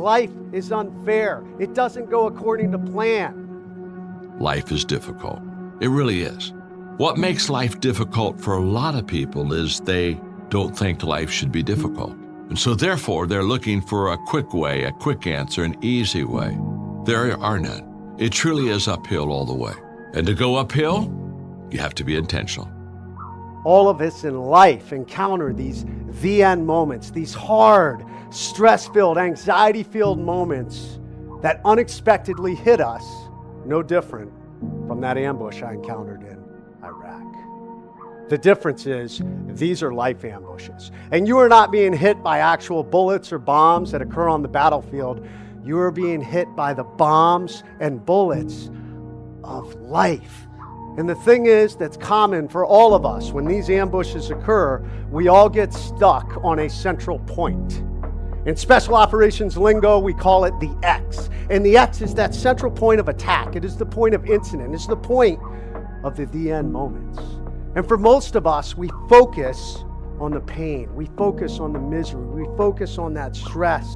Life is unfair. It doesn't go according to plan. Life is difficult. It really is. What makes life difficult for a lot of people is they don't think life should be difficult. And so therefore, they're looking for a quick way, a quick answer, an easy way. There are none. It truly is uphill all the way. And to go uphill, you have to be intentional. All of us in life encounter these the end moments, these hard, stress-filled, anxiety-filled moments that unexpectedly hit us, no different from that ambush I encountered in Iraq. The difference is these are life ambushes. And you are not being hit by actual bullets or bombs that occur on the battlefield. You are being hit by the bombs and bullets of life. And the thing is that's common for all of us, when these ambushes occur, we all get stuck on a central point. In special operations lingo, we call it the X. And the X is that central point of attack. It is the point of incident. It's the point of the end moments. And for most of us, we focus on the pain. We focus on the misery. We focus on that stress.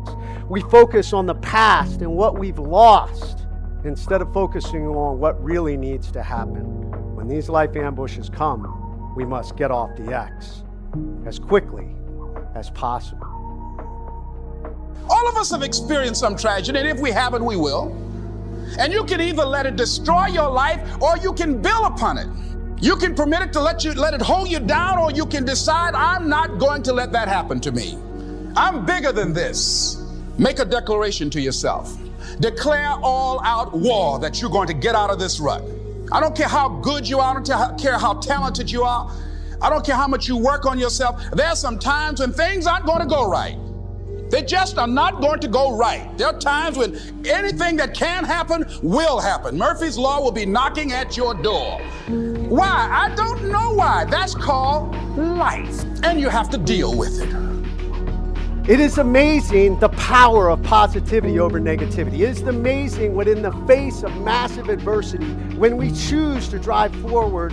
We focus on the past and what we've lost, instead of focusing on what really needs to happen. When these life ambushes come, we must get off the X as quickly as possible. All of us have experienced some tragedy, and if we haven't, we will. And you can either let it destroy your life, or you can build upon it. You can permit it to let it hold you down, or you can decide, I'm not going to let that happen to me. I'm bigger than this. Make a declaration to yourself. Declare all out war that you're going to get out of this rut. I don't care how good you are. I don't care how talented you are. I don't care how much you work on yourself. There's some times when things aren't going to go right. They just are not going to go right. There are times when anything that can happen will happen. Murphy's Law will be knocking at your door. Why? I don't know why. That's called life, and you have to deal with it. It is amazing the power of positivity over negativity. It is amazing when in the face of massive adversity, when we choose to drive forward,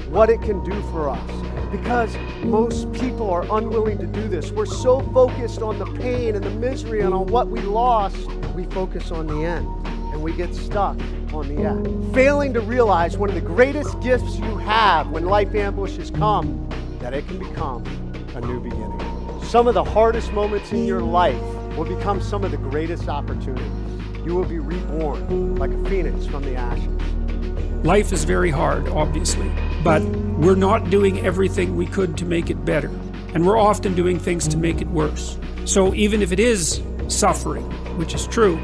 what it can do for us. Because most people are unwilling to do this. We're so focused on the pain and the misery and on what we lost, we focus on the end and we get stuck on the end. Failing to realize one of the greatest gifts you have when life ambushes come, that it can become a new beginning. Some of the hardest moments in your life will become some of the greatest opportunities. You will be reborn like a phoenix from the ashes. Life is very hard, obviously, but we're not doing everything we could to make it better. And we're often doing things to make it worse. So even if it is suffering, which is true,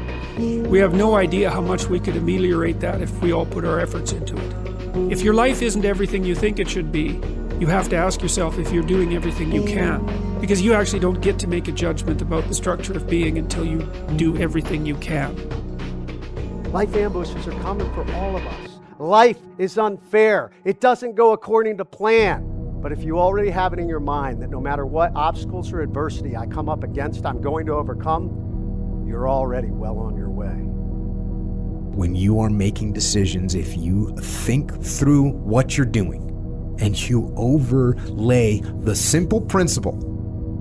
we have no idea how much we could ameliorate that if we all put our efforts into it. If your life isn't everything you think it should be, you have to ask yourself if you're doing everything you can. Because you actually don't get to make a judgment about the structure of being until you do everything you can. Life ambushes are common for all of us. Life is unfair. It doesn't go according to plan. But if you already have it in your mind that no matter what obstacles or adversity I come up against, I'm going to overcome, you're already well on your way. When you are making decisions, if you think through what you're doing and you overlay the simple principle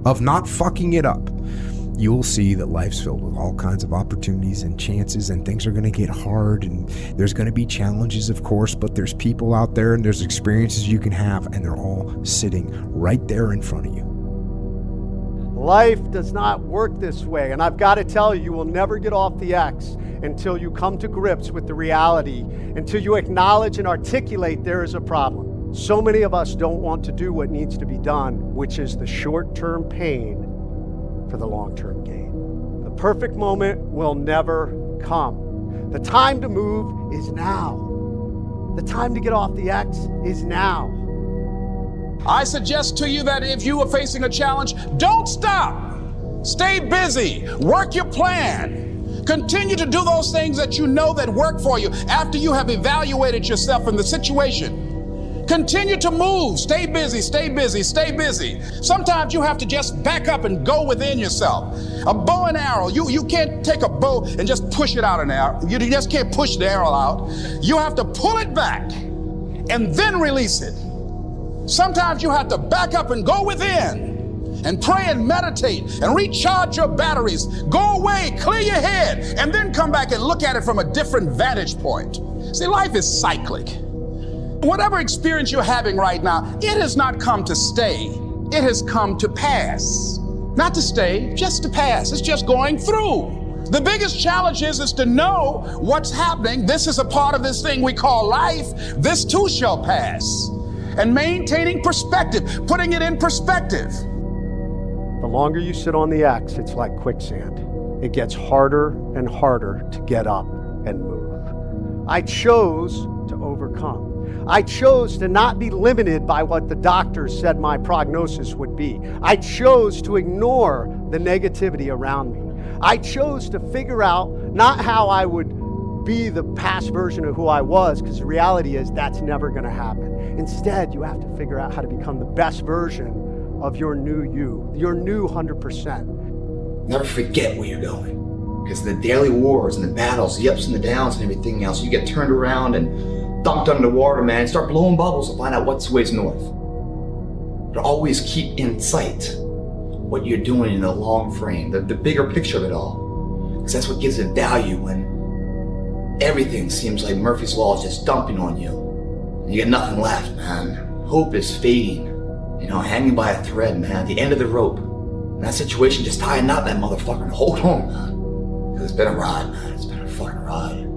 of not fucking it up, you will see that life's filled with all kinds of opportunities and chances, and things are going to get hard, and there's going to be challenges, of course, but there's people out there and there's experiences you can have, and they're all sitting right there in front of you. Life does not work this way, and I've got to tell you, you will never get off the X until you come to grips with the reality, until you acknowledge and articulate there is a problem. So many of us don't want to do what needs to be done, which is the short-term pain for the long-term gain. The perfect moment will never come. The time to move is now. The time to get off the X is now. I suggest to you that if you are facing a challenge, don't stop. Stay busy. Work your plan. Continue to do those things that you know that work for you after you have evaluated yourself in the situation. Continue to move. Stay busy, stay busy, stay busy. Sometimes you have to just back up and go within yourself. A bow and arrow, you can't take a bow and just push it out an arrow. You just can't push the arrow out. You have to pull it back and then release it. Sometimes you have to back up and go within and pray and meditate and recharge your batteries. Go away, clear your head, and then come back and look at it from a different vantage point. See, life is cyclic. Whatever experience you're having right now, it has not come to stay. It has come to pass. Not to stay, just to pass. It's just going through. The biggest challenge is to know what's happening. This is a part of this thing we call life. This too shall pass. And maintaining perspective, putting it in perspective. The longer you sit on the X, it's like quicksand. It gets harder and harder to get up and move. I chose to overcome. I chose to not be limited by what the doctors said my prognosis would be. I chose to ignore the negativity around me. I chose to figure out not how I would be the past version of who I was, because the reality is that's never going to happen. Instead, you have to figure out how to become the best version of your new you, your new 100%. Never forget where you're going, because the daily wars and the battles, the ups and the downs and everything else, you get turned around and dunked under the water, man, start blowing bubbles and find out what's ways north. But always keep in sight what you're doing in the long frame, the bigger picture of it all. Because that's what gives it value when everything seems like Murphy's Law is just dumping on you. And you got nothing left, man. Hope is fading. You know, hanging by a thread, man, at the end of the rope. In that situation, just tie a knot in that motherfucker and hold on, man. Because it's been a ride, man. It's been a fucking ride.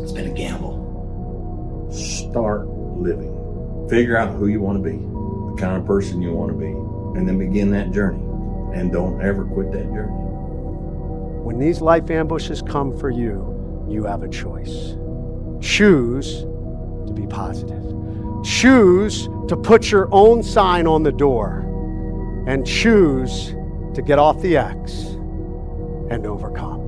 It's been a gamble. Start living. Figure out who you want to be, the kind of person you want to be, and then begin that journey. And don't ever quit that journey. When these life ambushes come for you, you have a choice. Choose to be positive. Choose to put your own sign on the door. And choose to get off the X and overcome.